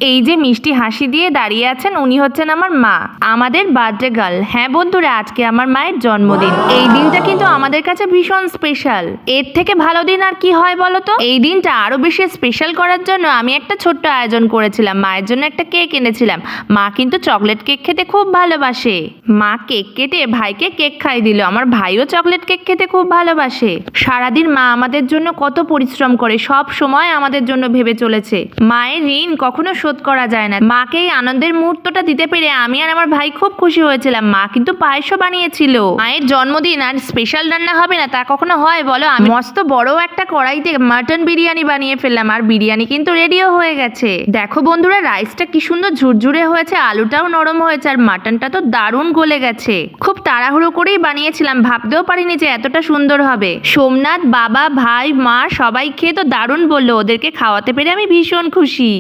এই যে মিষ্টি হাসি দিয়ে দাঁড়িয়ে আছেন উনি হচ্ছেন আমার মা, আমাদের বার্থডে গার্ল। হ্যাঁ বন্ধুরা, আজকে আমার মায়ের জন্মদিন। এই দিনটা কিন্তু আমাদের কাছে ভীষণ স্পেশাল। এর থেকে ভালো দিন আর কি হয় বলো তো? এই দিনটা আরো বেশি স্পেশাল করার জন্য আমি একটা ছোট্ট আয়োজন করেছিলাম। মায়ের জন্য একটা কেক এনেছিলাম। মা কিন্তু চকলেট কেক খেতে খুব ভালোবাসে। মা কেক কেটে ভাইকে কেক খাই দিল। আমার ভাইও চকলেট কেক খেতে খুব ভালোবাসে। সারাদিন মা আমাদের জন্য কত পরিশ্রম করে, সব সময় আমাদের জন্য ভেবে চলেছে। মায়ের ঋণ কখনো শোধ করা যায় না। মাকে এই আনন্দের মুহূর্তটা দিতে পেরে আমি আর আমার ভাই খুব খুশি হয়েছিলাম। মা কিন্তু পায়েসও বানিয়েছিল। মায়ের জন্মদিন আর স্পেশাল রান্না হবে না তা কখনো হয় বলো? আমি মস্ত বড় একটা কড়াইতে মাটন বিরিয়ানি বানিয়ে ফেললাম, আর বিরিয়ানি কিন্তু রেডিও হয়ে গেছে। দেখো বন্ধুরা, রাইসটা কি সুন্দর ঝুরঝুরে হয়েছে, আলুটাও নরম হয়েছে, আর মাটনটা তো দারুণ গলে গেছে। খুব তাড়াহুড়ো করেই বানিয়েছিলাম, ভাবতেও পারিনি যে এতটা সুন্দর হবে। সোমনাথ, বাবা, ভাই, মা সবাই খেয়ে তো দারুণ বললো। ওদেরকে খাওয়াতে পেরে আমি ভীষণ খুশি।